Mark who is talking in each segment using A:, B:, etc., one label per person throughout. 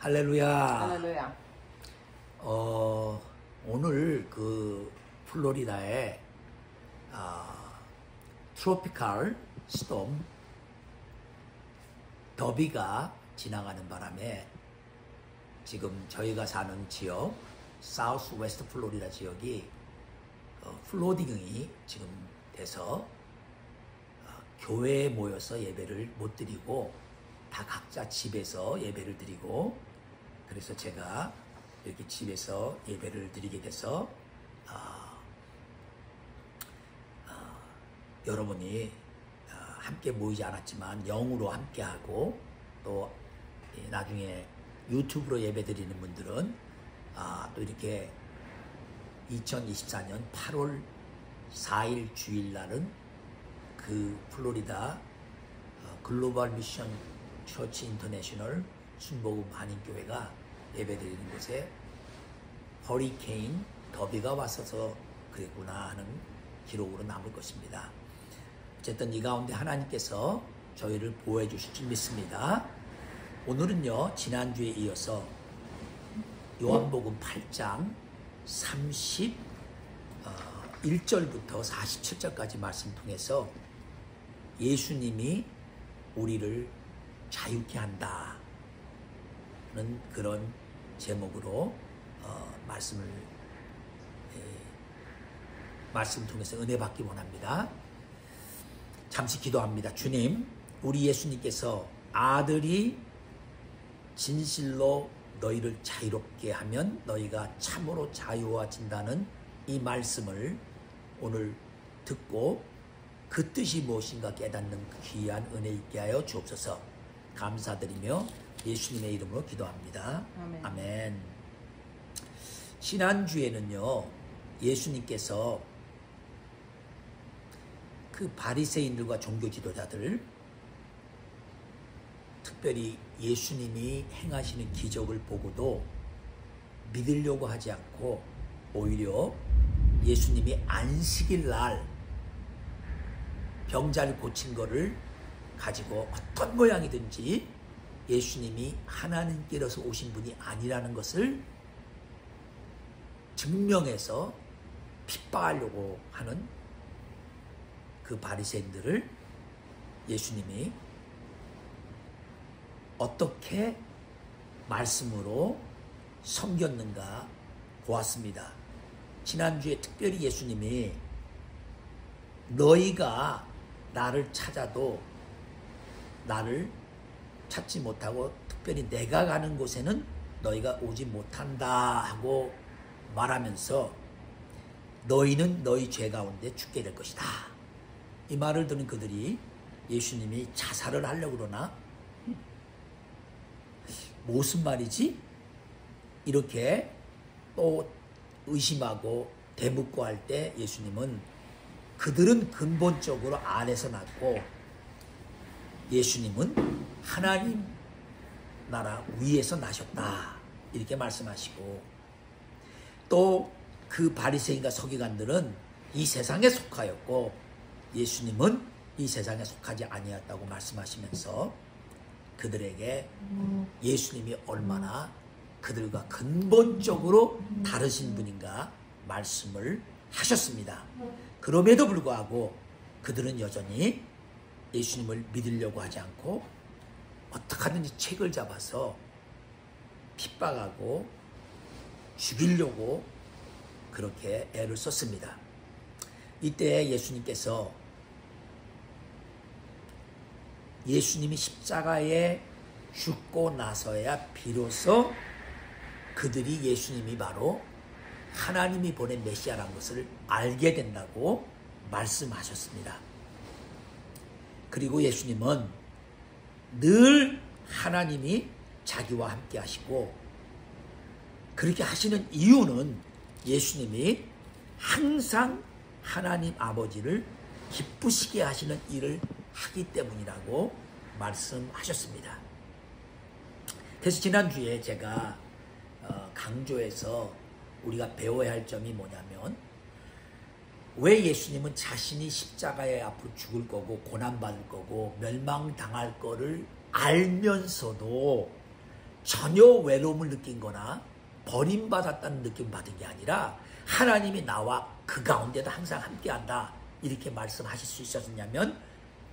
A: 할렐루야.
B: 할렐루야.
A: 오늘 플로리다에 트로피칼 스톰 더비가 지나가는 바람에 지금 저희가 사는 지역 사우스 웨스트 플로리다 지역이 플로딩이 지금 돼서 교회에 모여서 예배를 못 드리고 다 각자 집에서 예배를 드리고, 그래서 제가 이렇게 집에서 예배를 드리게 돼서 여러분이 함께 모이지 않았지만 영으로 함께하고, 또 나중에 유튜브로 예배 드리는 분들은 또 이렇게 2024년 8월 4일 주일날은 그 플로리다 글로벌 미션 처치 인터내셔널 순복음 한인교회가 예배드리는 곳에 허리케인 더비가 왔어서 그랬구나 하는 기록으로 남을 것입니다. 어쨌든 이 가운데 하나님께서 저희를 보호해 주실 줄 믿습니다. 오늘은요, 지난주에 이어서 요한복음 8장 31절부터 47절까지 말씀 통해서 예수님이 우리를 자유케 한다는 그런 제목으로 말씀 통해서 은혜 받기 원합니다. 잠시 기도합니다. 주님, 우리 예수님께서 아들이 진실로 너희를 자유롭게 하면 너희가 참으로 자유로워진다는 이 말씀을 오늘 듣고 그 뜻이 무엇인가 깨닫는 귀한 은혜 있게 하여 주옵소서. 감사드리며 예수님의 이름으로 기도합니다.
B: 아멘.
A: 아멘. 지난주에는요, 예수님께서 그 바리새인들과 종교 지도자들, 특별히 예수님이 행하시는 기적을 보고도 믿으려고 하지 않고 오히려 예수님이 안식일 날 병자를 고친 거를 가지고 어떤 모양이든지 예수님이 하나님께로서 오신 분이 아니라는 것을 증명해서 핍박하려고 하는 그 바리새인들을 예수님이 어떻게 말씀으로 섬겼는가 보았습니다. 지난주에 특별히 예수님이 너희가 나를 찾아도 나를 찾지 못하고 특별히 내가 가는 곳에는 너희가 오지 못한다 하고 말하면서 너희는 너희 죄 가운데 죽게 될 것이다. 이 말을 듣는 그들이 예수님이 자살을 하려고 그러나 무슨 말이지? 이렇게 또 의심하고 대묻고 할 때 예수님은 그들은 근본적으로 아래서 났고 예수님은 하나님 나라 위에서 나셨다, 이렇게 말씀하시고, 또 그 바리새인과 서기관들은 이 세상에 속하였고 예수님은 이 세상에 속하지 아니었다고 말씀하시면서 그들에게 예수님이 얼마나 그들과 근본적으로 다르신 분인가 말씀을 하셨습니다. 그럼에도 불구하고 그들은 여전히 예수님을 믿으려고 하지 않고 어떻게 하든지 책을 잡아서 핍박하고 죽이려고 그렇게 애를 썼습니다. 이때 예수님께서 예수님이 십자가에 죽고 나서야 비로소 그들이 예수님이 바로 하나님이 보낸 메시아라는 것을 알게 된다고 말씀하셨습니다. 그리고 예수님은 늘 하나님이 자기와 함께 하시고, 그렇게 하시는 이유는 예수님이 항상 하나님 아버지를 기쁘시게 하시는 일을 하기 때문이라고 말씀하셨습니다. 그래서 지난주에 제가 강조해서 우리가 배워야 할 점이 뭐냐면, 왜 예수님은 자신이 십자가에 앞으로 죽을 거고 고난받을 거고 멸망당할 거를 알면서도 전혀 외로움을 느낀 거나 버림받았다는 느낌을 받은 게 아니라 하나님이 나와 그 가운데도 항상 함께한다. 이렇게 말씀하실 수 있었냐면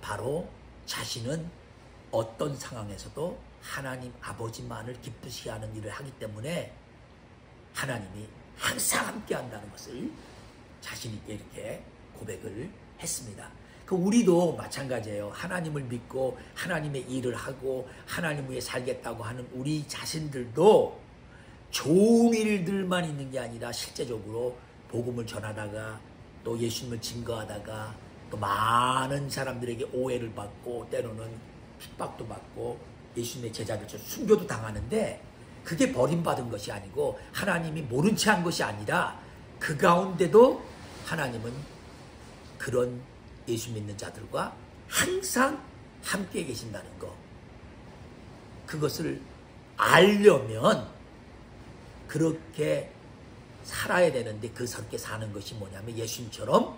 A: 바로 자신은 어떤 상황에서도 하나님 아버지만을 기쁘시게 하는 일을 하기 때문에 하나님이 항상 함께한다는 것을 자신 있게 이렇게 고백을 했습니다. 우리도 마찬가지예요. 하나님을 믿고 하나님의 일을 하고 하나님 위해 살겠다고 하는 우리 자신들도 좋은 일들만 있는 게 아니라 실제적으로 복음을 전하다가 또 예수님을 증거하다가 또 많은 사람들에게 오해를 받고 때로는 핍박도 받고 예수님의 제자들처럼 순교도 당하는데 그게 버림받은 것이 아니고 하나님이 모른 채 한 것이 아니라 그 가운데도 하나님은 그런 예수 믿는 자들과 항상 함께 계신다는 것. 그것을 알려면 그렇게 살아야 되는데 그렇게 사는 것이 뭐냐면 예수님처럼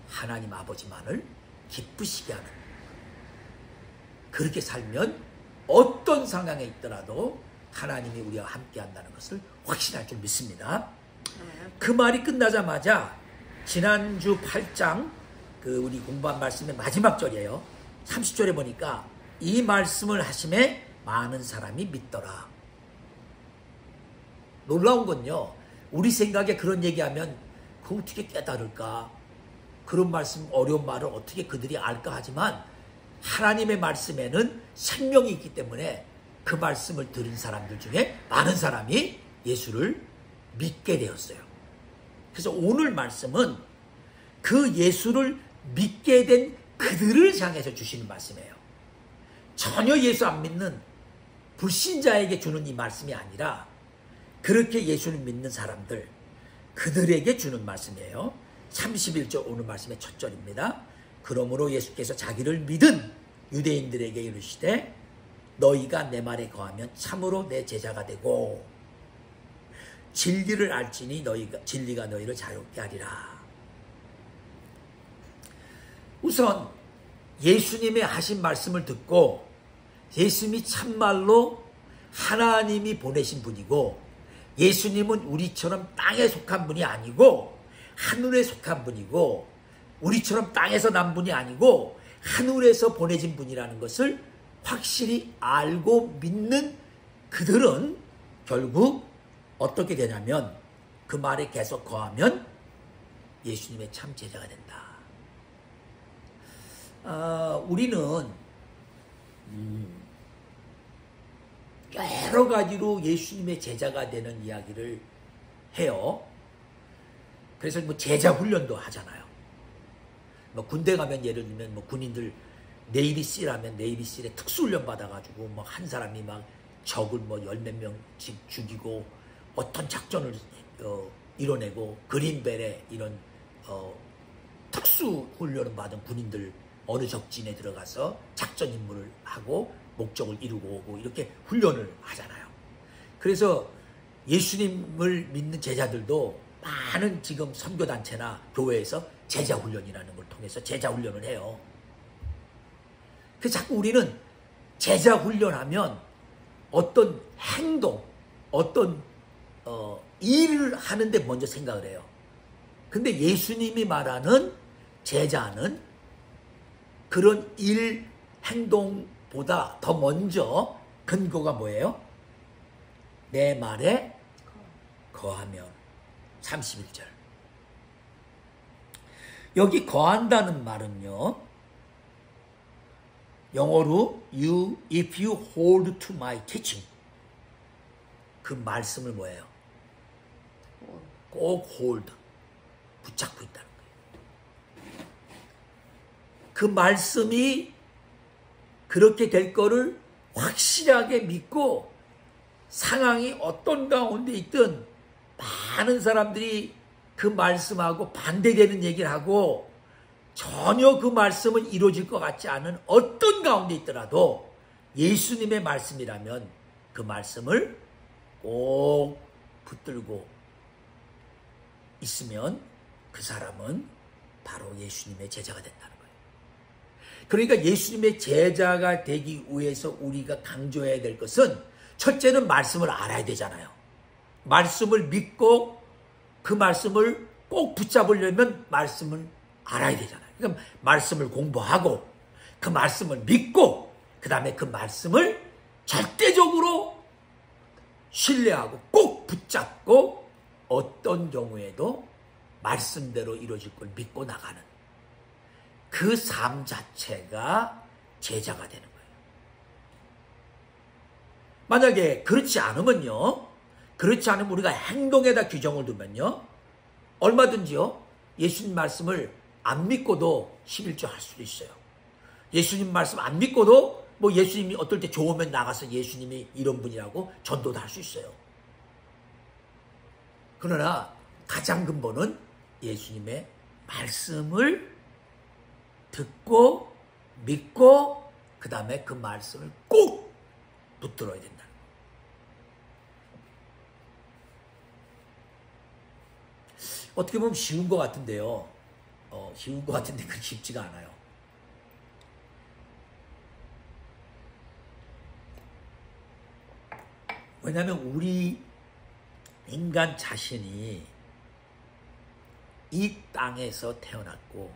A: 하나님 아버지만을 기쁘시게 하는, 그렇게 살면 어떤 상황에 있더라도 하나님이 우리와 함께 한다는 것을 확신할 줄 믿습니다. 그 말이 끝나자마자 지난주 8장 우리 공부한 말씀의 마지막 절이에요. 30절에 보니까 이 말씀을 하심에 많은 사람이 믿더라. 놀라운 건요, 우리 생각에 그런 얘기하면 그거 어떻게 깨달을까? 그런 말씀, 어려운 말을 어떻게 그들이 알까 하지만 하나님의 말씀에는 생명이 있기 때문에 그 말씀을 들은 사람들 중에 많은 사람이 예수를 믿게 되었어요. 그래서 오늘 말씀은 그 예수를 믿게 된 그들을 향해서 주시는 말씀이에요. 전혀 예수 안 믿는 불신자에게 주는 이 말씀이 아니라 그렇게 예수를 믿는 사람들, 그들에게 주는 말씀이에요. 31절 오늘 말씀의 첫 절입니다. 그러므로 예수께서 자기를 믿은 유대인들에게 이르시되 너희가 내 말에 거하면 참으로 내 제자가 되고 진리를 알지니 진리가 너희를 자유롭게 하리라. 우선 예수님의 하신 말씀을 듣고 예수님이 참말로 하나님이 보내신 분이고 예수님은 우리처럼 땅에 속한 분이 아니고 하늘에 속한 분이고 우리처럼 땅에서 난 분이 아니고 하늘에서 보내진 분이라는 것을 확실히 알고 믿는 그들은 결국 어떻게 되냐면 그 말에 계속 거하면 예수님의 참 제자가 된다. 우리는 여러 가지로 예수님의 제자가 되는 이야기를 해요. 그래서 제자 훈련도 하잖아요. 군대 가면 예를 들면 군인들 네이비실하면 네이비실에 특수훈련 받아가지고 한 사람이 적을 열 몇 명씩 죽이고 어떤 작전을 이뤄내고 그린벨에 이런 특수훈련을 받은 군인들 어느 적진에 들어가서 작전 임무를 하고 목적을 이루고 오고 이렇게 훈련을 하잖아요. 그래서 예수님을 믿는 제자들도 많은 지금 선교단체나 교회에서 제자훈련이라는 걸 통해서 제자훈련을 해요. 그래서 자꾸 우리는 제자훈련하면 어떤 행동, 어떤 일을 하는데 먼저 생각을 해요. 근데 예수님이 말하는 제자는 그런 일, 행동보다 더 먼저 근거가 뭐예요? 내 말에 거하면. 31절. 여기 거한다는 말은요, 영어로 if you hold to my teaching, 그 말씀을 뭐예요? 꼭 hold, 붙잡고 있다는 거예요. 그 말씀이 그렇게 될 거를 확실하게 믿고 상황이 어떤 가운데 있든 많은 사람들이 그 말씀하고 반대되는 얘기를 하고 전혀 그 말씀은 이루어질 것 같지 않은 어떤 가운데 있더라도 예수님의 말씀이라면 그 말씀을 꼭 붙들고 있으면 그 사람은 바로 예수님의 제자가 된다는 거예요. 그러니까 예수님의 제자가 되기 위해서 우리가 강조해야 될 것은 첫째는 말씀을 알아야 되잖아요. 말씀을 믿고 그 말씀을 꼭 붙잡으려면 말씀을 알아야 되잖아요. 그럼 말씀을 공부하고 그 말씀을 믿고 그 다음에 그 말씀을 절대적으로 신뢰하고 꼭 붙잡고 어떤 경우에도 말씀대로 이루어질 걸 믿고 나가는 그 삶 자체가 제자가 되는 거예요. 만약에 그렇지 않으면요, 그렇지 않으면 우리가 행동에다 규정을 두면요, 얼마든지요 예수님 말씀을 안 믿고도 11조 할 수도 있어요. 예수님 말씀 안 믿고도 뭐 예수님이 어떨 때 좋으면 나가서 예수님이 이런 분이라고 전도도 할 수 있어요. 그러나 가장 근본은 예수님의 말씀을 듣고 믿고 그 다음에 그 말씀을 꼭 붙들어야 된다. 어떻게 보면 쉬운 것 같은데요. 쉬운 것 같은데 그렇게 쉽지가 않아요. 왜냐하면 우리 인간 자신이 이 땅에서 태어났고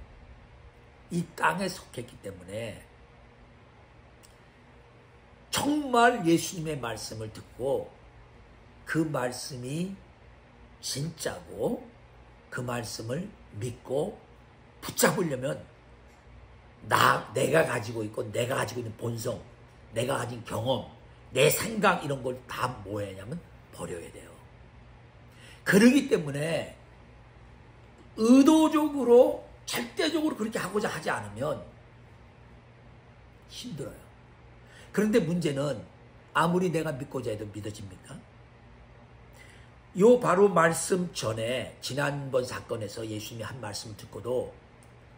A: 이 땅에 속했기 때문에 정말 예수님의 말씀을 듣고 그 말씀이 진짜고 그 말씀을 믿고 붙잡으려면 내가 가지고 있고 내가 가지고 있는 본성, 내가 가진 경험, 내 생각 이런 걸 다 뭐 해야냐면 버려야 돼요. 그러기 때문에 의도적으로 절대적으로 그렇게 하고자 하지 않으면 힘들어요. 그런데 문제는 아무리 내가 믿고자 해도 믿어집니까? 요 바로 말씀 전에 지난번 사건에서 예수님이 한 말씀 듣고도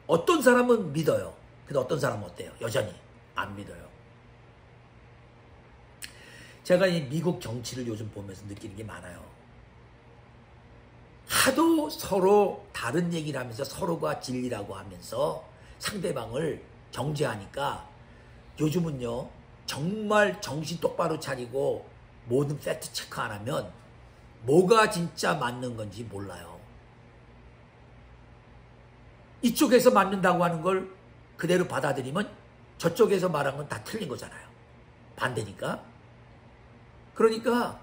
A: 어떤 사람은 믿어요. 근데 어떤 사람은 어때요? 여전히 안 믿어요. 제가 이 미국 정치를 요즘 보면서 느끼는 게 많아요. 하도 서로 다른 얘기를 하면서 서로가 진리라고 하면서 상대방을 정죄하니까 요즘은요 정말 정신 똑바로 차리고 모든 팩트 체크 안 하면 뭐가 진짜 맞는 건지 몰라요. 이쪽에서 맞는다고 하는 걸 그대로 받아들이면 저쪽에서 말한 건 다 틀린 거잖아요. 반대니까. 그러니까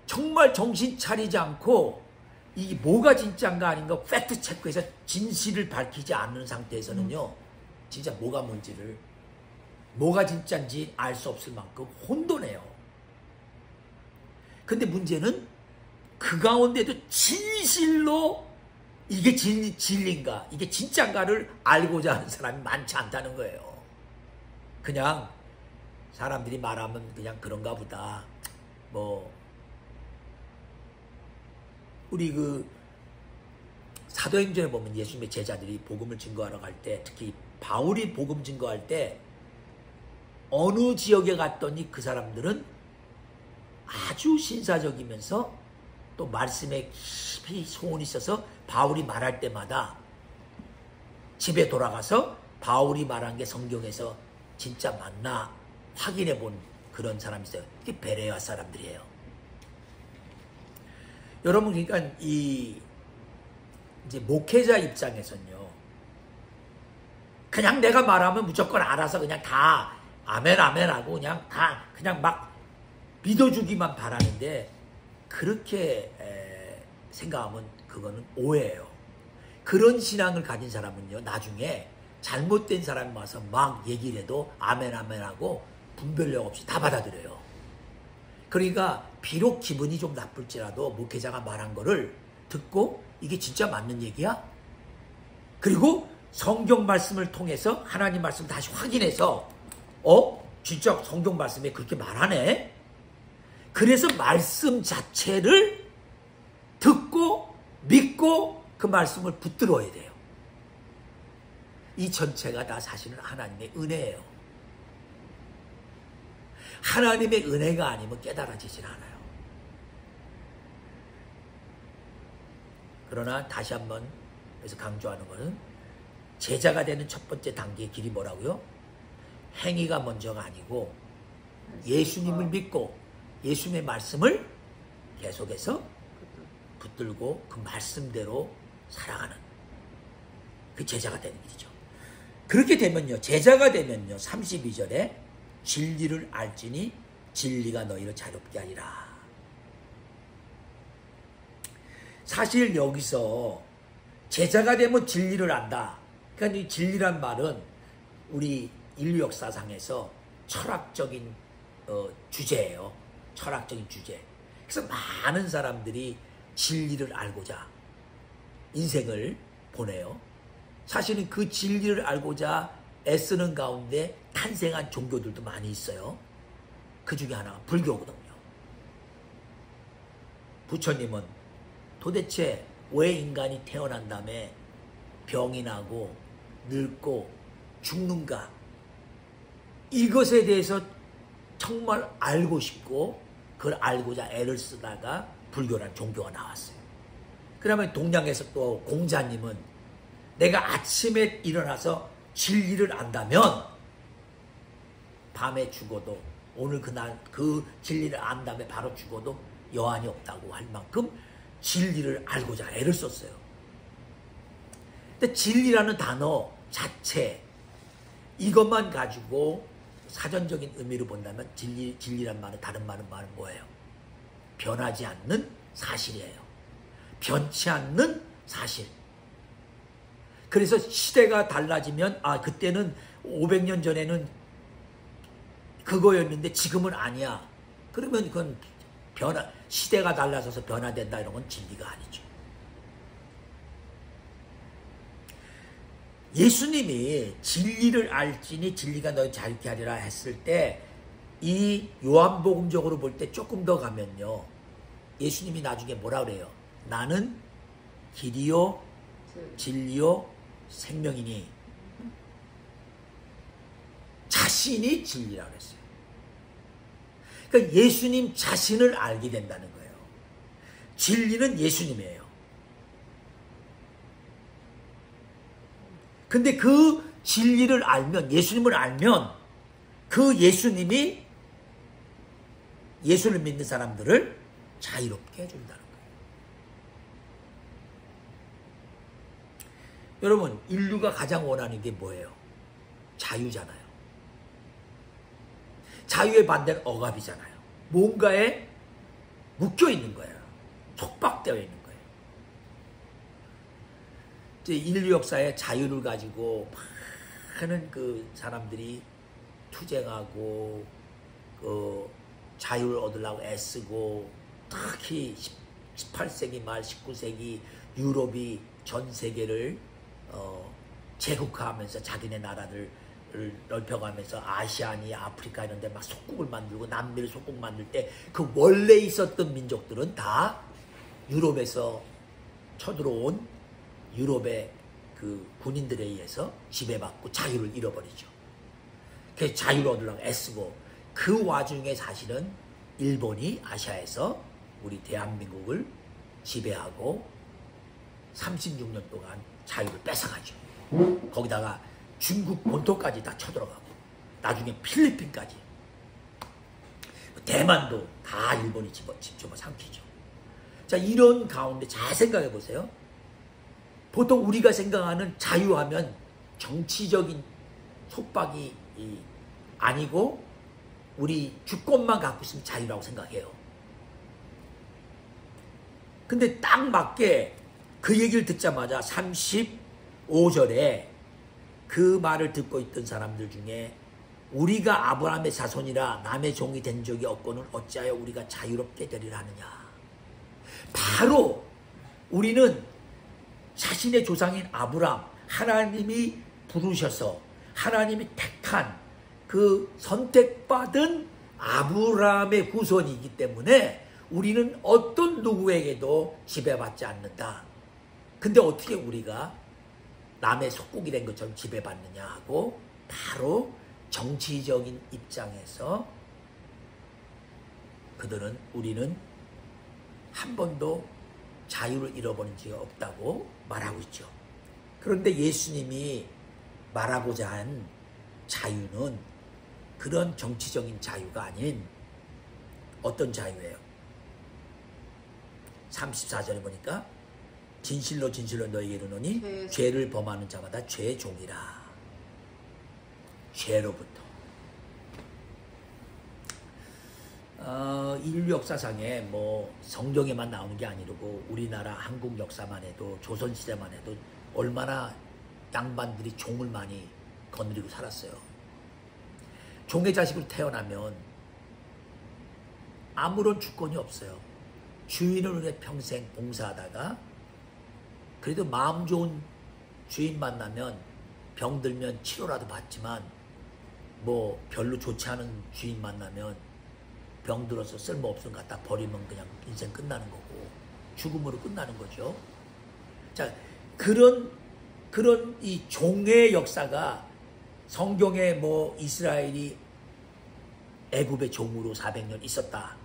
A: 정말 정신 차리지 않고 이 뭐가 진짜인가 아닌가 팩트 체크해서 진실을 밝히지 않는 상태에서는요 진짜 뭐가 뭔지를 뭐가 진짜인지 알 수 없을 만큼 혼돈해요. 근데 문제는 그 가운데도 진실로 이게 진리인가 이게 진짜인가를 알고자 하는 사람이 많지 않다는 거예요. 그냥 사람들이 말하면 그냥 그런가 보다. 뭐 우리 그 사도행전에 보면 예수님의 제자들이 복음을 증거하러 갈 때 특히 바울이 복음 증거할 때 어느 지역에 갔더니 그 사람들은 아주 신사적이면서 또 말씀에 깊이 소원이 있어서 바울이 말할 때마다 집에 돌아가서 바울이 말한 게 성경에서 진짜 맞나 확인해 본 그런 사람이 있어요. 이게 베레아 사람들이에요. 여러분 그러니까 이 이제 목회자 입장에서는요. 그냥 내가 말하면 무조건 알아서 그냥 다 아멘 아멘 하고 그냥 다 그냥 막 믿어주기만 바라는데 그렇게 생각하면 그거는 오해예요. 그런 신앙을 가진 사람은요. 나중에 잘못된 사람이 와서 막 얘기를 해도 아멘 아멘 하고 분별력 없이 다 받아들여요. 그러니까 비록 기분이 좀 나쁠지라도 목회자가 말한 거를 듣고 이게 진짜 맞는 얘기야? 그리고 성경 말씀을 통해서 하나님 말씀을 다시 확인해서 진짜 성경 말씀에 그렇게 말하네? 그래서 말씀 자체를 듣고 믿고 그 말씀을 붙들어야 돼요. 이 전체가 다 사실은 하나님의 은혜예요. 하나님의 은혜가 아니면 깨달아지질 않아요. 그러나 다시 한번 그래서 강조하는 것은 제자가 되는 첫 번째 단계의 길이 뭐라고요? 행위가 먼저가 아니고 예수님을 믿고 예수님의 말씀을 계속해서 붙들고 그 말씀대로 살아가는 그 제자가 되는 길이죠. 그렇게 되면요, 제자가 되면요, 32절에 진리를 알지니 진리가 너희를 자유롭게 하리라. 사실 여기서 제자가 되면 진리를 안다. 그러니까 이 진리란 말은 우리 인류 역사상에서 철학적인 주제예요. 철학적인 주제. 그래서 많은 사람들이 진리를 알고자 인생을 보내요. 사실은 그 진리를 알고자 애쓰는 가운데 탄생한 종교들도 많이 있어요. 그 중에 하나가 불교거든요. 부처님은 도대체 왜 인간이 태어난 다음에 병이 나고 늙고 죽는가, 이것에 대해서 정말 알고 싶고 그걸 알고자 애를 쓰다가 불교라는 종교가 나왔어요. 그러면 동양에서 또 공자님은 내가 아침에 일어나서 진리를 안다면 밤에 죽어도, 오늘 그날 그 진리를 안 다음에 바로 죽어도 여한이 없다고 할 만큼 진리를 알고자 애를 썼어요. 근데 진리라는 단어 자체, 이것만 가지고 사전적인 의미로 본다면 진리란 말은, 다른 말은 뭐예요? 변하지 않는 사실이에요. 변치 않는 사실. 그래서 시대가 달라지면, 그때는 500년 전에는 그거였는데 지금은 아니야. 그러면 그건 시대가 달라져서 변화된다, 이런 건 진리가 아니죠. 예수님이 진리를 알지니 진리가 너희 자유케 하리라 했을 때, 이 요한복음적으로 볼 때 조금 더 가면요, 예수님이 나중에 뭐라 그래요? 나는 길이요 진리요 생명이니, 자신이 진리라고 했어요. 그러니까 예수님 자신을 알게 된다는 거예요. 진리는 예수님이에요. 근데 그 진리를 알면, 예수님을 알면, 그 예수님이 예수를 믿는 사람들을 자유롭게 해준다는 거예요. 여러분, 인류가 가장 원하는 게 뭐예요? 자유잖아요. 자유의 반대는 억압이잖아요. 뭔가에 묶여 있는 거예요. 속박되어 있는 거예요. 이제 인류 역사에 자유를 가지고 많은 그 사람들이 투쟁하고 자유를 얻으려고 애쓰고, 특히 18세기 말 19세기 유럽이 전 세계를 제국화하면서 자기네 나라를 넓혀가면서 아시아니 아프리카 이런 데 막 속국을 만들고 남미를 속국 만들 때 그 원래 있었던 민족들은 다 유럽에서 쳐들어온 유럽의 그 군인들에 의해서 지배받고 자유를 잃어버리죠. 그래서 자유를 얻으려고 애쓰고, 그 와중에 사실은 일본이 아시아에서 우리 대한민국을 지배하고 36년 동안 자유를 뺏어가죠. 거기다가 중국 본토까지 다 쳐들어가고, 나중에 필리핀까지, 대만도 다 일본이 집어삼키죠. 자, 이런 가운데 잘 생각해 보세요. 보통 우리가 생각하는 자유하면 정치적인 속박이 아니고, 우리 주권만 갖고 있으면 자유라고 생각해요. 근데 딱 맞게 그 얘기를 듣자마자 35절에 그 말을 듣고 있던 사람들 중에, 우리가 아브라함의 자손이라 남의 종이 된 적이 없고는 어찌하여 우리가 자유롭게 되리라 하느냐. 바로 우리는 자신의 조상인 아브라함, 하나님이 부르셔서 하나님이 택한 그 선택받은 아브라함의 후손이기 때문에 우리는 어떤 누구에게도 지배받지 않는다. 근데 어떻게 우리가 남의 속국이 된 것처럼 지배받느냐 하고, 바로 정치적인 입장에서 우리는 한 번도 자유를 잃어버린 적이 없다고 말하고 있죠. 그런데 예수님이 말하고자 한 자유는 그런 정치적인 자유가 아닌 어떤 자유예요? 34절에 보니까 진실로 진실로 너희에게 이르노니 죄를 범하는 자마다 죄의 종이라. 죄로부터. 인류 역사상에 뭐 성경에만 나오는 게 아니고 우리나라 한국 역사만 해도 조선시대만 해도 얼마나 양반들이 종을 많이 거느리고 살았어요. 종의 자식으로 태어나면 아무런 주권이 없어요. 주인을 위해 평생 봉사하다가 그래도 마음 좋은 주인 만나면 병들면 치료라도 받지만 뭐 별로 좋지 않은 주인 만나면 병들어서 쓸모없음 갖다 버리면 그냥 인생 끝나는 거고 죽음으로 끝나는 거죠. 자, 그런 이 종의 역사가 성경에 뭐 이스라엘이 애굽의 종으로 400년 있었다.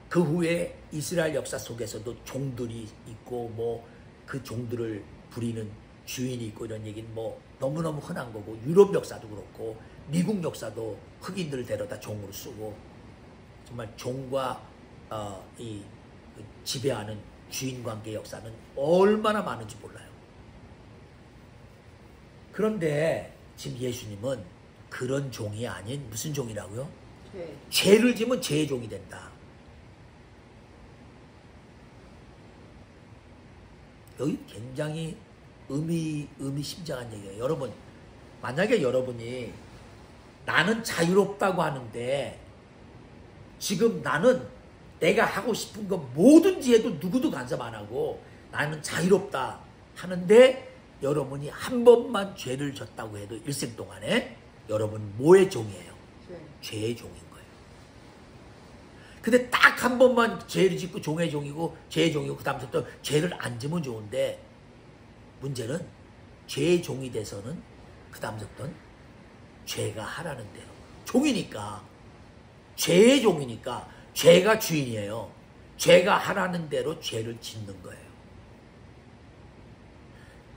A: 그 후에 이스라엘 역사 속에서도 종들이 있고 뭐 그 종들을 부리는 주인이 있고 이런 얘기는 뭐 너무너무 흔한 거고 유럽 역사도 그렇고 미국 역사도 흑인들을 데려다 종으로 쓰고 정말 종과 이 지배하는 주인 관계 역사는 얼마나 많은지 몰라요. 그런데 지금 예수님은 그런 종이 아닌 무슨 종이라고요? 죄를 지면 죄의 종이 된다. 여기 굉장히 의미심장한 얘기예요. 여러분, 만약에 여러분이 나는 자유롭다고 하는데 지금 나는 내가 하고 싶은 거 뭐든지 해도 누구도 간섭 안 하고 나는 자유롭다 하는데 여러분이 한 번만 죄를 졌다고 해도 일생 동안에 여러분 뭐의 종이에요? 죄의 종인 거예요. 근데 딱 한 번만 죄를 짓고 종의 종이고 죄의 종이고 그 다음부터 죄를 안 지면 좋은데 문제는 죄의 종이 돼서는 그 다음부터는 죄가 하라는 대로 종이니까 죄의 종이니까 죄가 주인이에요. 죄가 하라는 대로 죄를 짓는 거예요.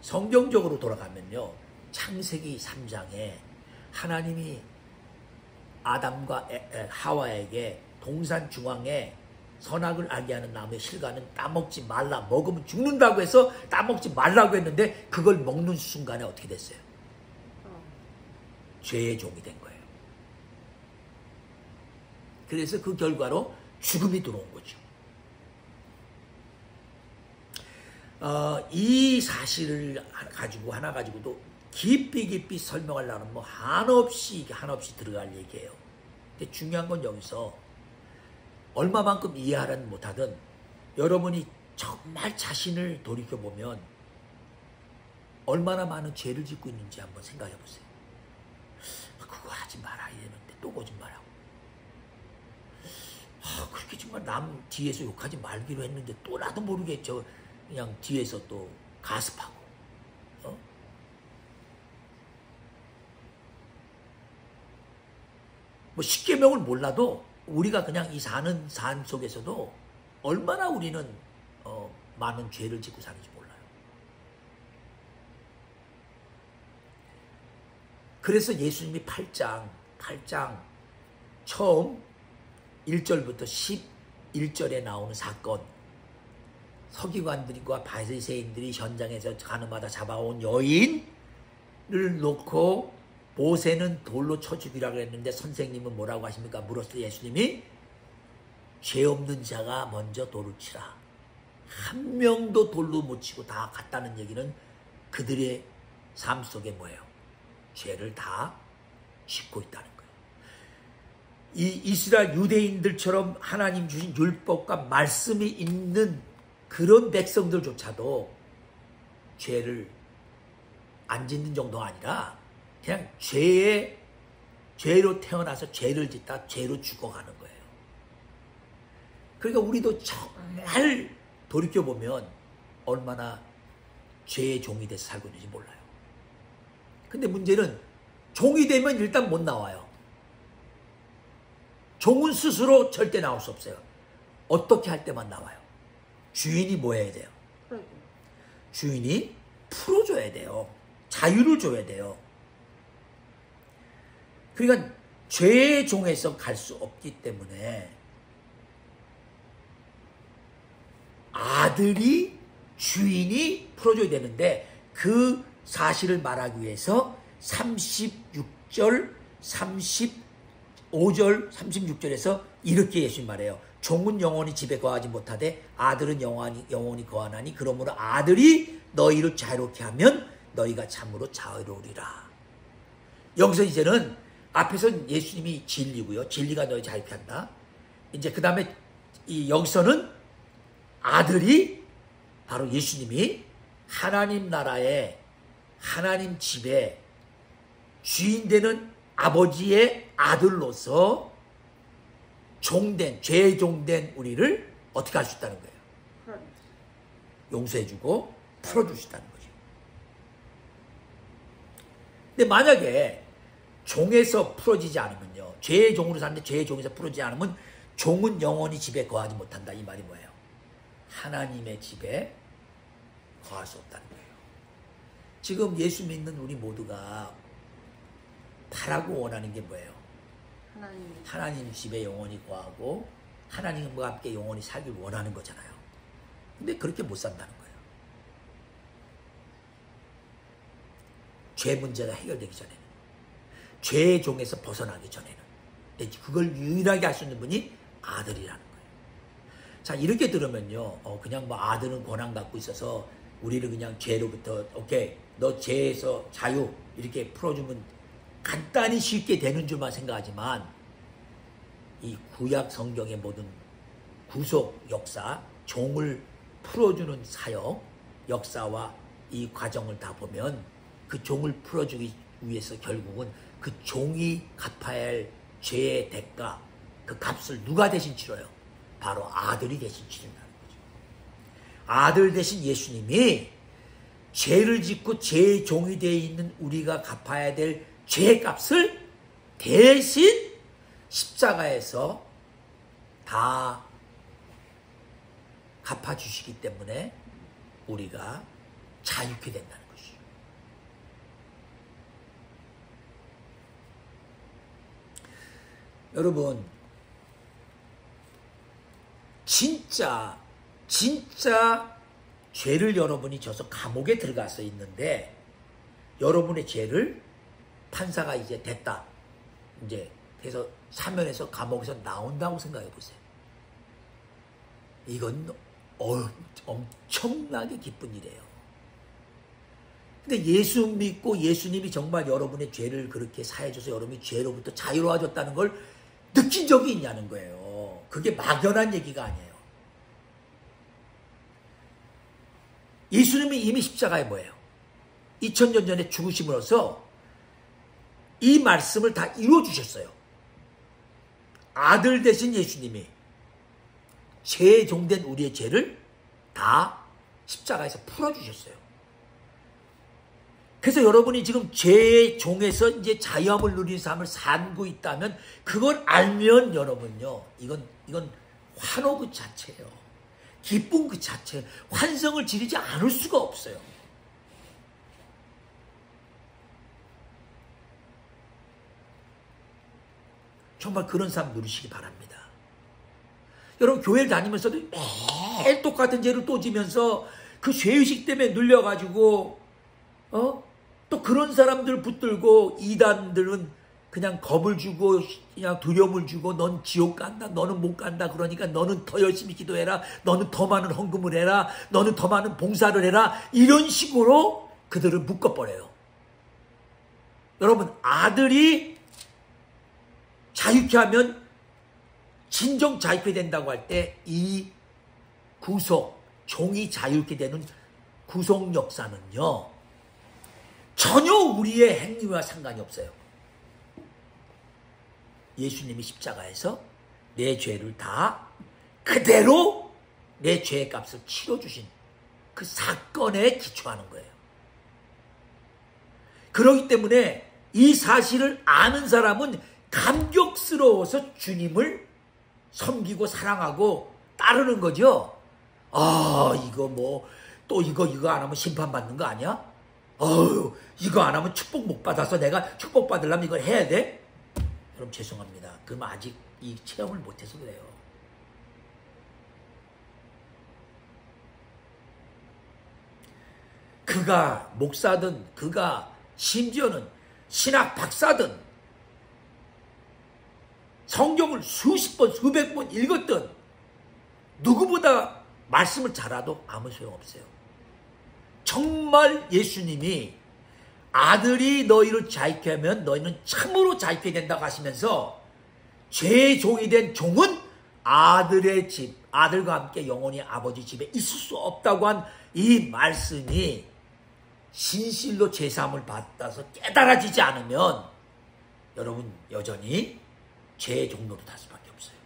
A: 성경적으로 돌아가면요. 창세기 3장에 하나님이 아담과 하와에게 동산 중앙에 선악을 알게 하는 나무의 실과는 따먹지 말라. 먹으면 죽는다고 해서 따먹지 말라고 했는데 그걸 먹는 순간에 어떻게 됐어요? 죄의 종이 된 거예요. 그래서 그 결과로 죽음이 들어온 거죠. 이 사실을 하나 가지고도 깊이 설명하려면 뭐 한없이 들어갈 얘기예요. 근데 중요한 건 여기서 얼마만큼 이해하는 못하든 여러분이 정말 자신을 돌이켜보면 얼마나 많은 죄를 짓고 있는지 한번 생각해 보세요. 그거 하지 말아야 되는데 또 거짓말하고 그렇게 정말 남 뒤에서 욕하지 말기로 했는데 또 나도 모르게 그냥 뒤에서 또 가습하고 뭐 십계명을 몰라도 우리가 그냥 이 사는 삶 속에서도 얼마나 우리는 많은 죄를 짓고 사는지 몰라요. 그래서 예수님이 8장 처음 1절부터 11절에 나오는 사건, 서기관들과 바리새인들이 현장에서 가늠하다 잡아온 여인을 놓고 모세는 돌로 쳐 죽이라고 했는데 선생님은 뭐라고 하십니까? 물었을 때 예수님이 죄 없는 자가 먼저 돌을 치라. 한 명도 돌로 못 치고 다 갔다는 얘기는 그들의 삶 속에 뭐예요? 죄를 다 싣고 있다는 거예요. 이 이스라엘 유대인들처럼 하나님 주신 율법과 말씀이 있는 그런 백성들조차도 죄를 안 짓는 정도가 아니라 그냥 죄로 태어나서 죄를 짓다 죄로 죽어가는 거예요. 그러니까 우리도 정말 돌이켜보면 얼마나 죄의 종이 돼서 살고 있는지 몰라요. 근데 문제는 종이 되면 일단 못 나와요. 종은 스스로 절대 나올 수 없어요. 어떻게 할 때만 나와요? 주인이 뭐 해야 돼요? 주인이 풀어줘야 돼요. 자유를 줘야 돼요. 그러니까 죄의 종에서 갈 수 없기 때문에 아들이 주인이 풀어줘야 되는데 그 사실을 말하기 위해서 36절, 35절, 36절에서 이렇게 예수님 말해요. 종은 영원히 집에 거하지 못하되 아들은 영원히 거하나니 그러므로 아들이 너희를 자유롭게 하면 너희가 참으로 자유로우리라. 여기서 이제는 앞에서 예수님이 진리고요. 진리가 너희 자유롭게 한다. 이제 그 다음에 여기서는 아들이 바로 예수님이 하나님 나라에 하나님 집에 주인 되는 아버지의 아들로서 죄의 종된 우리를 어떻게 할 수 있다는 거예요? 용서해주고 풀어주시다는 거죠. 근데 만약에 종에서 풀어지지 않으면요. 죄의 종으로 사는데 죄의 종에서 풀어지지 않으면 종은 영원히 집에 거하지 못한다. 이 말이 뭐예요? 하나님의 집에 거할 수 없다는 거예요. 지금 예수 믿는 우리 모두가 바라고 원하는 게 뭐예요? 하나님 집에 영원히 거하고 하나님과 함께 영원히 살길 원하는 거잖아요. 근데 그렇게 못 산다는 거예요. 죄 문제가 해결되기 전에는, 죄의 종에서 벗어나기 전에는. 그걸 유일하게 할 수 있는 분이 아들이라는 거예요. 자, 이렇게 들으면요, 그냥 뭐 아들은 권한 갖고 있어서 우리를 그냥 죄로부터 오케이 너 죄에서 자유 이렇게 풀어주면 간단히 쉽게 되는 줄만 생각하지만 이 구약 성경의 모든 구속 역사, 종을 풀어주는 사역 역사와 이 과정을 다 보면 그 종을 풀어주기 위해서 결국은 그 종이 갚아야 할 죄의 대가, 그 값을 누가 대신 치러요? 바로 아들이 대신 치른다는 거죠. 아들 대신 예수님이 죄를 짓고 죄의 종이 되어 있는 우리가 갚아야 될 죄의 값을 대신 십자가에서 다 갚아주시기 때문에 우리가 자유케 된다는 것이죠. 여러분, 진짜 죄를 여러분이 져서 감옥에 들어가서 있는데 여러분의 죄를 판사가 이제 됐다. 이제 그래서 사면에서 감옥에서 나온다고 생각해 보세요. 이건 엄청나게 기쁜 일이에요. 근데 예수 믿고 예수님이 정말 여러분의 죄를 그렇게 사해줘서 여러분이 죄로부터 자유로워졌다는 걸 느낀 적이 있냐는 거예요. 그게 막연한 얘기가 아니에요. 예수님이 이미 십자가에 뭐예요? 2000년 전에 죽으심으로써 이 말씀을 다 이루어주셨어요. 아들 대신 예수님이 죄의 종된 우리의 죄를 다 십자가에서 풀어주셨어요. 그래서 여러분이 지금 죄의 종에서 이제 자유함을 누리는 삶을 살고 있다면 그걸 알면 여러분요, 이건 환호 그 자체예요. 기쁨 그 자체예요. 환성을 지르지 않을 수가 없어요. 정말 그런 삶 누리시기 바랍니다. 여러분 교회를 다니면서도 매일 똑같은 죄를 또 지면서 그 죄의식 때문에 눌려가지고 또 그런 사람들 붙들고 이단들은 그냥 겁을 주고 그냥 두려움을 주고 넌 지옥 간다, 너는 못 간다, 그러니까 너는 더 열심히 기도해라, 너는 더 많은 헌금을 해라, 너는 더 많은 봉사를 해라, 이런 식으로 그들을 묶어버려요. 여러분, 아들이 자유케 하면 진정 자유케 된다고 할 때 이 구속, 종이 자유케 되는 구속 역사는요, 전혀 우리의 행위와 상관이 없어요. 예수님이 십자가에서 내 죄를 다 그대로 내 죄의 값을 치러주신 그 사건에 기초하는 거예요. 그렇기 때문에 이 사실을 아는 사람은 감격스러워서 주님을 섬기고 사랑하고 따르는 거죠. 아, 이거 뭐 또 이거 안 하면 심판받는 거 아니야? 이거 안 하면 축복 못 받아서 내가 축복 받으려면 이걸 해야 돼? 그럼 죄송합니다. 그럼 아직 이 체험을 못해서 그래요. 그가 목사든 그가 심지어는 신학 박사든 성경을 수십 번 수백 번 읽었든 누구보다 말씀을 잘 알아도 아무 소용없어요. 정말 예수님이 아들이 너희를 자유케 하면 너희는 참으로 자유케 된다고 하시면서 죄의 종이 된 종은 아들의 집, 아들과 함께 영원히 아버지 집에 있을 수 없다고 한 이 말씀이 진실로 제사함을 받아서 깨달아지지 않으면 여러분 여전히 죄의 종로로 달 수밖에 없어요.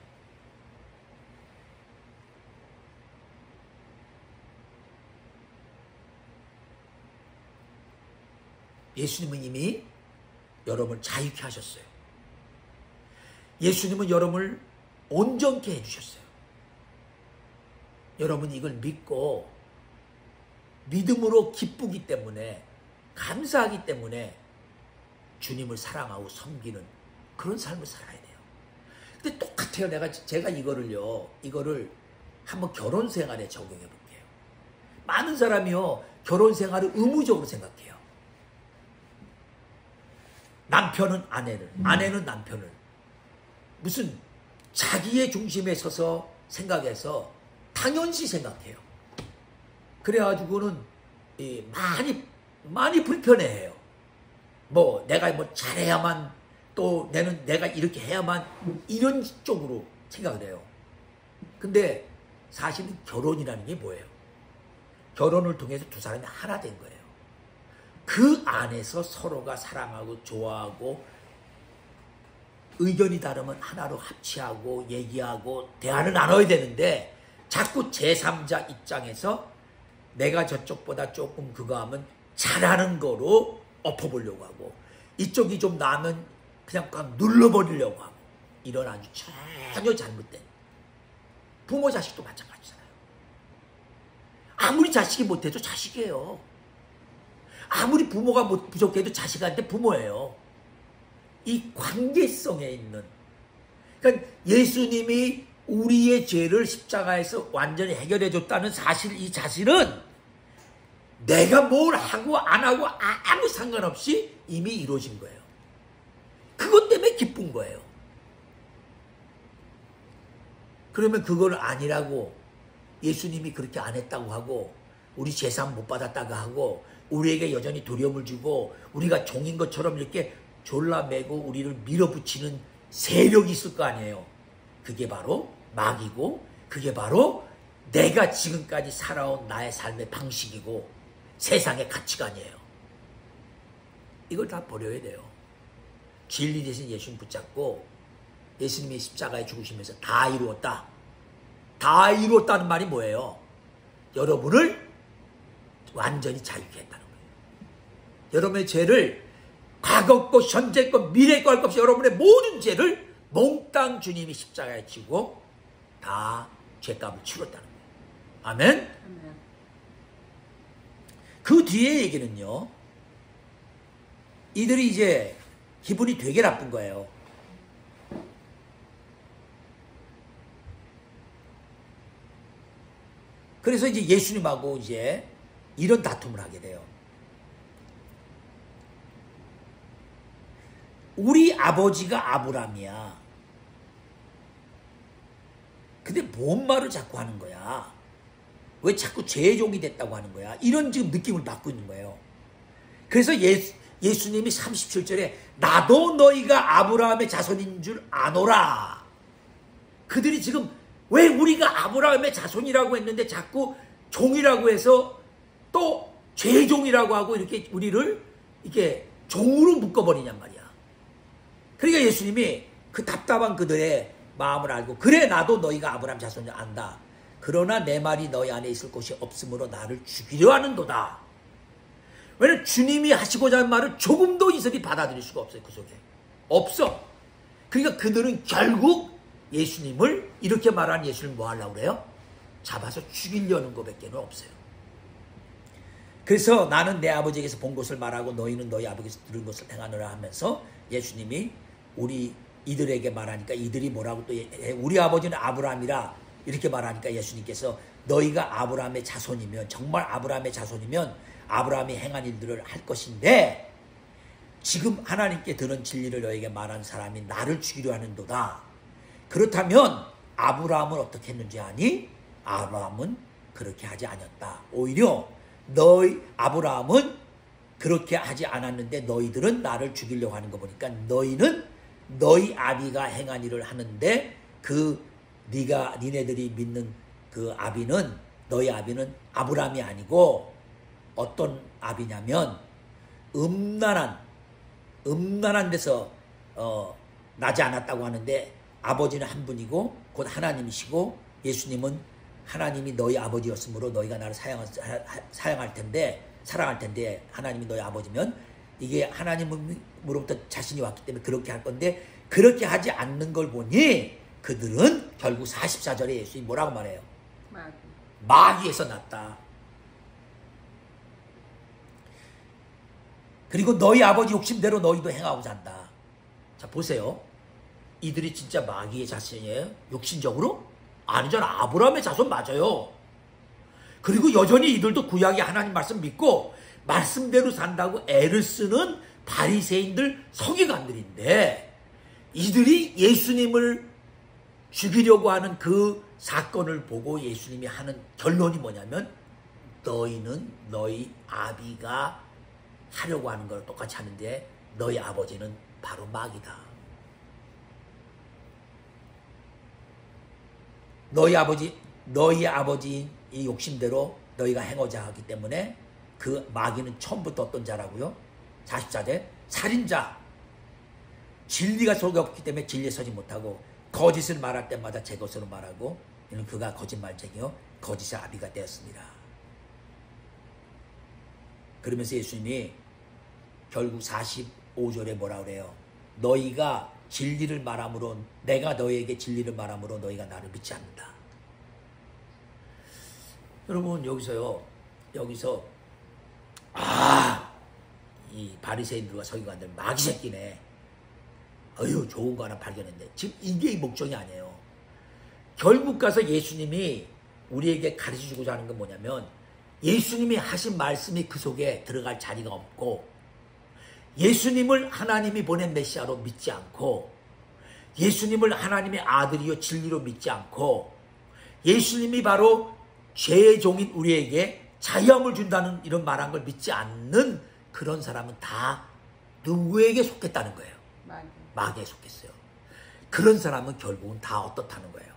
A: 예수님은 이미 여러분을 자유케 하셨어요. 예수님은 여러분을 온전케 해주셨어요. 여러분 이걸 믿고 믿음으로 기쁘기 때문에 감사하기 때문에 주님을 사랑하고 섬기는 그런 삶을 살아야 돼요. 근데 똑같아요. 제가 이거를 한번 결혼 생활에 적용해 볼게요. 많은 사람이요 결혼 생활을 의무적으로 생각해요. 남편은 아내를, 아내는 남편을 무슨 자기의 중심에 서서 생각해서 당연시 생각해요. 그래가지고는 많이 불편해해요. 뭐 내가 뭐 잘해야만 또 내가 이렇게 해야만 이런 쪽으로 생각을 해요. 근데 사실은 결혼이라는 게 뭐예요? 결혼을 통해서 두 사람이 하나 된 거예요. 그 안에서 서로가 사랑하고 좋아하고 의견이 다르면 하나로 합치하고 얘기하고 대화를 나눠야 되는데 자꾸 제3자 입장에서 내가 저쪽보다 조금 그거 하면 잘하는 거로 엎어보려고 하고 이쪽이 좀 나면 그냥 꽉 눌러버리려고 하고 이런 아주 전혀 잘못된 부모 자식도 마찬가지잖아요. 아무리 자식이 못해도 자식이에요. 아무리 부모가 부족해도 자식한테 부모예요. 이 관계성에 있는 그러니까 예수님이 우리의 죄를 십자가에서 완전히 해결해 줬다는 사실 이 자신은 내가 뭘 하고 안 하고 아무 상관없이 이미 이루어진 거예요. 그것 때문에 기쁜 거예요. 그러면 그걸 아니라고 예수님이 그렇게 안 했다고 하고 우리 재산 못 받았다고 하고 우리에게 여전히 두려움을 주고 우리가 종인 것처럼 이렇게 졸라매고 우리를 밀어붙이는 세력이 있을 거 아니에요. 그게 바로 마귀고 그게 바로 내가 지금까지 살아온 나의 삶의 방식이고 세상의 가치관이에요. 이걸 다 버려야 돼요. 진리 대신 예수님 붙잡고 예수님이 십자가에 죽으시면서 다 이루었다. 다 이루었다는 말이 뭐예요? 여러분을 완전히 자유케 했다는 거예요. 여러분의 죄를 과거 것, 현재 것, 미래 것 할 것 없이 여러분의 모든 죄를 몽땅 주님이 십자가에 지고 다 죄값을 치렀다는 거예요. 아멘? 아멘. 그 뒤에 얘기는요. 이들이 이제 기분이 되게 나쁜 거예요. 그래서 이제 예수님하고 이제 이런 다툼을 하게 돼요. 우리 아버지가 아브라함이야. 근데 뭔 말을 자꾸 하는 거야? 왜 자꾸 죄의 종이 됐다고 하는 거야? 이런 지금 느낌을 받고 있는 거예요. 그래서 예수님이 37절에 나도 너희가 아브라함의 자손인 줄 아노라. 그들이 지금 왜 우리가 아브라함의 자손이라고 했는데 자꾸 종이라고 해서 또 죄의 종이라고 하고 이렇게 우리를 이렇게 종으로 묶어버리냔 말이야. 그러니까 예수님이 그 답답한 그들의 마음을 알고 그래 나도 너희가 아브라함 자손을 안다. 그러나 내 말이 너희 안에 있을 곳이 없으므로 나를 죽이려 하는도다. 왜냐면 주님이 하시고자 하는 말을 조금도 이들이 받아들일 수가 없어요. 그 속에. 없어. 그러니까 그들은 결국 예수님을 이렇게 말한 예수님을 뭐 하려고 그래요? 잡아서 죽이려는 것밖에 없어요. 그래서 나는 내 아버지에게서 본 것을 말하고 너희는 너희 아버지에게서 들은 것을 행하느라 하면서 예수님이 우리 이들에게 말하니까 이들이 뭐라고 또 우리 아버지는 아브라함이라 이렇게 말하니까 예수님께서 너희가 아브라함의 자손이면 정말 아브라함의 자손이면 아브라함이 행한 일들을 할 것인데 지금 하나님께 들은 진리를 너에게 말한 사람이 나를 죽이려 하는도다. 그렇다면 아브라함은 어떻게 했는지 아니? 아브라함은 그렇게 하지 않았다. 오히려 아브라함은 그렇게 하지 않았는데 너희들은 나를 죽이려고 하는 거 보니까 너희는 너희 아비가 행한 일을 하는데 니네들이 믿는 그 아비는 너희 아비는 아브라함이 아니고 어떤 아비냐면 음란한 데서 나지 않았다고 하는데 아버지는 한 분이고 곧 하나님이시고 예수님은 하나님이 너희 아버지였으므로 너희가 나를 사랑할 텐데 하나님이 너희 아버지면 이게 하나님으로부터 자신이 왔기 때문에 그렇게 할 건데 그렇게 하지 않는 걸 보니 그들은 결국 44절에 예수님이 뭐라고 말해요? 마귀에서 났다. 그리고 너희 아버지 욕심대로 너희도 행하고자 한다. 자 보세요. 이들이 진짜 마귀의 자손이에요? 욕심적으로? 아니잖아. 아브라함의 자손 맞아요. 그리고 여전히 이들도 구약의 하나님 말씀 믿고 말씀대로 산다고 애를 쓰는 바리새인들 서기관들인데 이들이 예수님을 죽이려고 하는 그 사건을 보고 예수님이 하는 결론이 뭐냐면 너희는 너희 아비가 하려고 하는 걸 똑같이 하는데 너희 아버지는 바로 마귀다. 너희 아버지인 이 욕심대로 너희가 행하자 하기 때문에 그 마귀는 처음부터 어떤 자라고요? 44절 살인자 진리가 속에 없기 때문에 진리에 서지 못하고 거짓을 말할 때마다 제 것으로 말하고 이는 그가 거짓말쟁이요 거짓의 아비가 되었습니다. 그러면서 예수님이 결국 45절에 뭐라 그래요? 너희가 진리를 말함으로 내가 너희에게 진리를 말함으로 너희가 나를 믿지 않는다. 여러분 여기서 이 바리새인들과 서기관들 마귀 새끼네. 어휴 좋은 거 하나 발견했네. 지금 이게 목적이 아니에요. 결국 가서 예수님이 우리에게 가르쳐주고자 하는 건 뭐냐면 예수님이 하신 말씀이 그 속에 들어갈 자리가 없고 예수님을 하나님이 보낸 메시아로 믿지 않고 예수님을 하나님의 아들이요 진리로 믿지 않고 예수님이 바로 죄의 종인 우리에게 자유함을 준다는 이런 말한 걸 믿지 않는 그런 사람은 다 누구에게 속했다는 거예요? 마귀에 속했어요. 그런 사람은 결국은 다 어떻다는 거예요?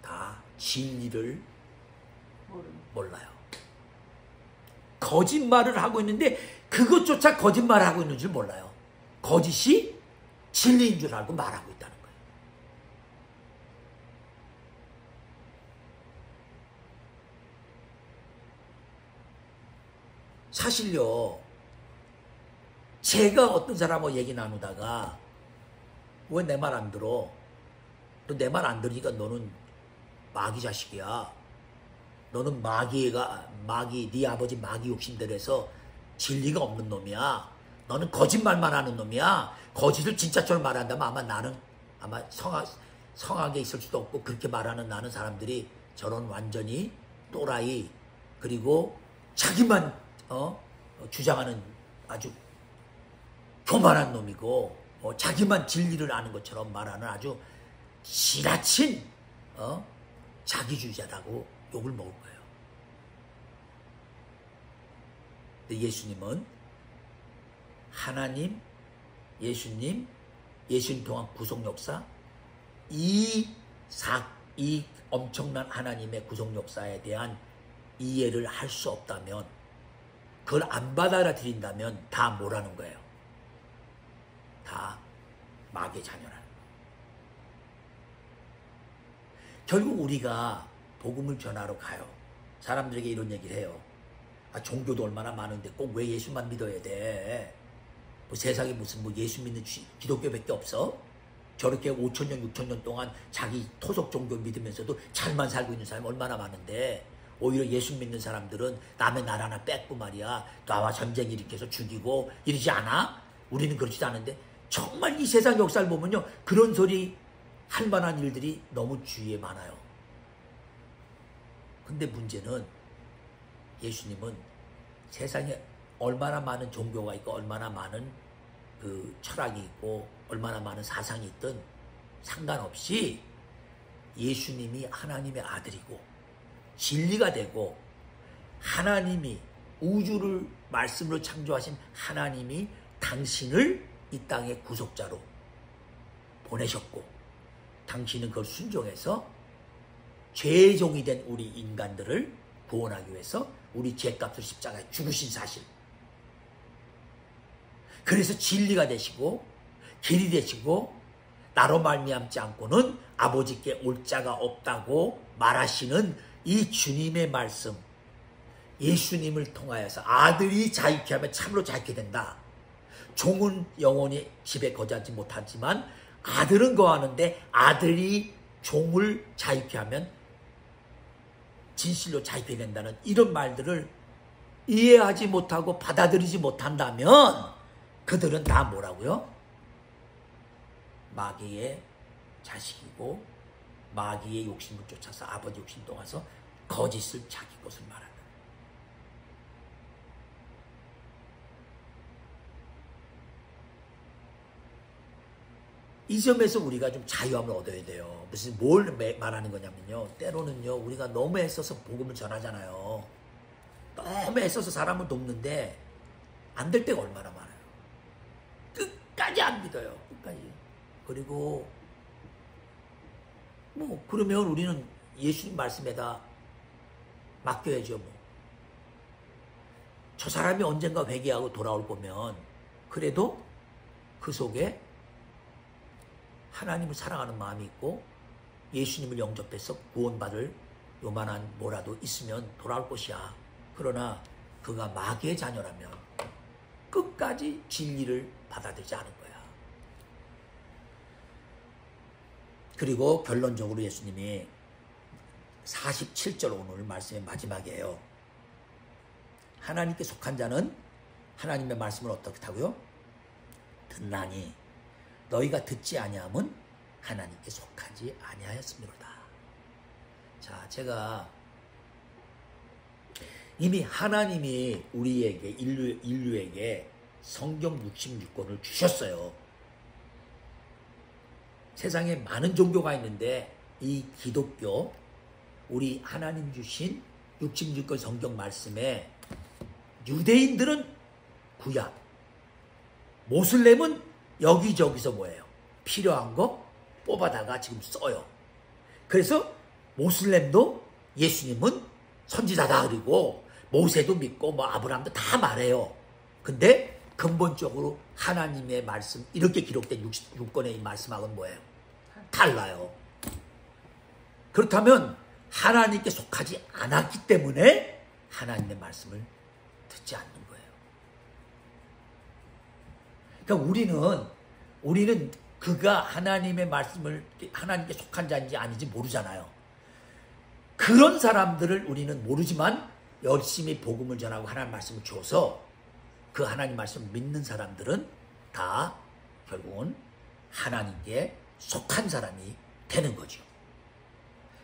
A: 다 진리를 몰라요. 거짓말을 하고 있는데 그것조차 거짓말을 하고 있는 줄 몰라요. 거짓이 진리인 줄 알고 말하고 있다는 거예요. 사실요, 제가 어떤 사람하고 얘기 나누다가 왜 내 말 안 들어? 너 내 말 안 들으니까 너는 마귀 자식이야. 너는 네 아버지 마귀 욕심대로 해서 진리가 없는 놈이야. 너는 거짓말만 하는 놈이야. 거짓을 진짜처럼 말한다면 아마 성하게 있을 수도 없고 그렇게 말하는 나는 사람들이 저런 완전히 또라이 그리고 자기만 주장하는 아주 교만한 놈이고 자기만 진리를 아는 것처럼 말하는 아주 지나친 자기주의자라고 욕을 먹을 거예요. 근데 예수님은 하나님, 예수님 통한 구속 역사 이 엄청난 하나님의 구속 역사에 대한 이해를 할 수 없다면 그걸 안 받아들인다면 다 뭐라는 거예요? 다 마귀의 자녀라는 거예요. 결국 우리가 복음을 전하러 가요. 사람들에게 이런 얘기를 해요. 종교도 얼마나 많은데 꼭 왜 예수만 믿어야 돼? 뭐 세상에 무슨 예수 믿는 기독교밖에 없어? 저렇게 5,000년, 6,000년 동안 자기 토속 종교 믿으면서도 잘만 살고 있는 사람이 얼마나 많은데 오히려 예수 믿는 사람들은 남의 나라나 뺏고 말이야 나와 전쟁 일으켜서 죽이고 이러지 않아? 우리는 그렇지도 않은데 정말 이 세상 역사를 보면요, 그런 소리 할 만한 일들이 너무 주위에 많아요. 근데 문제는 예수님은 세상에 얼마나 많은 종교가 있고 얼마나 많은 그 철학이 있고 얼마나 많은 사상이 있든 상관없이 예수님이 하나님의 아들이고 진리가 되고 하나님이 우주를 말씀으로 창조하신 하나님이 당신을 이 땅의 구속자로 보내셨고 당신은 그걸 순종해서 죄의 종이 된 우리 인간들을 구원하기 위해서 우리 죄값을 십자가에 죽으신 사실. 그래서 진리가 되시고 길이 되시고 나로 말미암지 않고는 아버지께 올 자가 없다고 말하시는 이 주님의 말씀, 예수님을 통하여서 아들이 자유케 하면 참으로 자유케 된다. 종은 영원히 집에 거주하지 못하지만 아들은 거하는데 아들이 종을 자유케 하면 진실로 자유케 된다는 이런 말들을 이해하지 못하고 받아들이지 못한다면 그들은 다 뭐라고요? 마귀의 자식이고 마귀의 욕심을 쫓아서 아버지 욕심 동아서 거짓을 자기 것을 말한다. 이 점에서 우리가 좀 자유함을 얻어야 돼요. 무슨 뭘 말하는 거냐면요. 때로는요, 우리가 너무 애써서 복음을 전하잖아요. 너무 애써서 사람을 돕는데 안 될 때가 얼마나 많아요. 끝까지 안 믿어요. 끝까지. 그리고 뭐 그러면 우리는 예수님 말씀에다 맡겨야죠. 뭐. 저 사람이 언젠가 회개하고 돌아올 거면 그래도 그 속에 하나님을 사랑하는 마음이 있고 예수님을 영접해서 구원받을 요만한 뭐라도 있으면 돌아올 것이야. 그러나 그가 마귀의 자녀라면 끝까지 진리를 받아들이지 않을 거야. 그리고 결론적으로 예수님이 47절 오늘 말씀의 마지막이에요. 하나님께 속한 자는 하나님의 말씀을 어떻게 하고요? 듣나니 너희가 듣지 아니함은 하나님께 속하지 아니하였음이로다. 자, 제가 이미 하나님이 우리에게 인류에게 성경 66권을 주셨어요. 세상에 많은 종교가 있는데 이 기독교 우리 하나님 주신 66권 성경 말씀에 유대인들은 구약, 모슬렘은 여기저기서 뭐예요? 필요한 거 뽑아다가 지금 써요. 그래서 모슬렘도 예수님은 선지자다 그리고 모세도 믿고 뭐 아브라함도 다 말해요. 근데 근본적으로 하나님의 말씀 이렇게 기록된 66권의 이 말씀하고는 뭐예요? 달라요. 그렇다면 하나님께 속하지 않았기 때문에 하나님의 말씀을 듣지 않는 거예요. 그러니까 우리는 그가 하나님의 말씀을 하나님께 속한 자인지 아닌지 모르잖아요. 그런 사람들을 우리는 모르지만 열심히 복음을 전하고 하나님 말씀을 줘서 그 하나님 말씀을 믿는 사람들은 다 결국은 하나님께 속한 사람이 되는 거죠.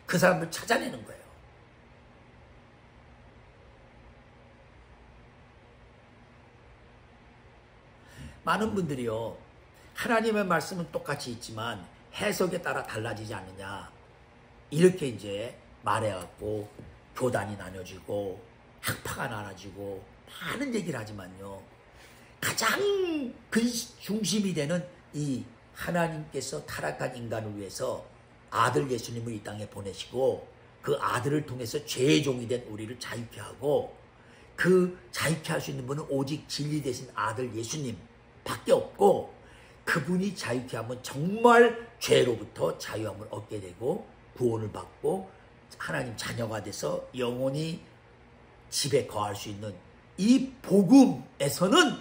A: 그 사람을 찾아내는 거예요. 많은 분들이요, 하나님의 말씀은 똑같이 있지만 해석에 따라 달라지지 않느냐 이렇게 이제 말해갖고 교단이 나눠지고 학파가 나눠지고 많은 얘기를 하지만요, 가장 그 중심이 되는 이 하나님께서 타락한 인간을 위해서 아들 예수님을 이 땅에 보내시고 그 아들을 통해서 죄의 종이 된 우리를 자유케 하고 그 자유케 할 수 있는 분은 오직 진리 되신 아들 예수님 밖에 없고 그분이 자유케 하면 정말 죄로부터 자유함을 얻게 되고 구원을 받고 하나님 자녀가 돼서 영원히 집에 거할 수 있는 이 복음에서는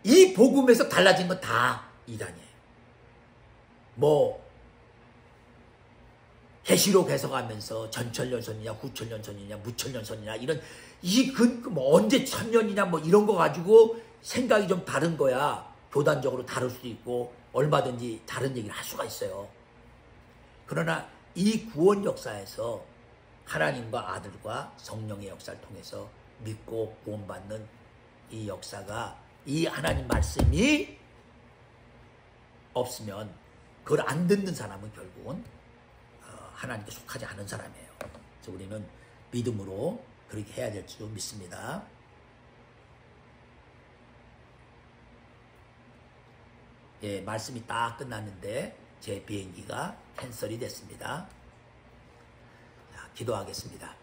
A: 이 복음에서 달라진 건 다 이단이에요. 뭐 계시록 해석하면서 전천년선이냐 후천년선이냐 무천년선이냐 이런 뭐 언제 천년이냐 뭐 이런 거 가지고 생각이 좀 다른 거야. 교단적으로 다를 수도 있고 얼마든지 다른 얘기를 할 수가 있어요. 그러나 이 구원 역사에서 하나님과 아들과 성령의 역사를 통해서 믿고 구원받는 이 역사가, 이 하나님 말씀이 없으면 그걸 안 듣는 사람은 결국은 하나님께 속하지 않은 사람이에요. 그래서 우리는 믿음으로 그렇게 해야 될 줄 믿습니다. 예, 말씀이 딱 끝났는데 제 비행기가 캔슬이 됐습니다. 자, 기도하겠습니다.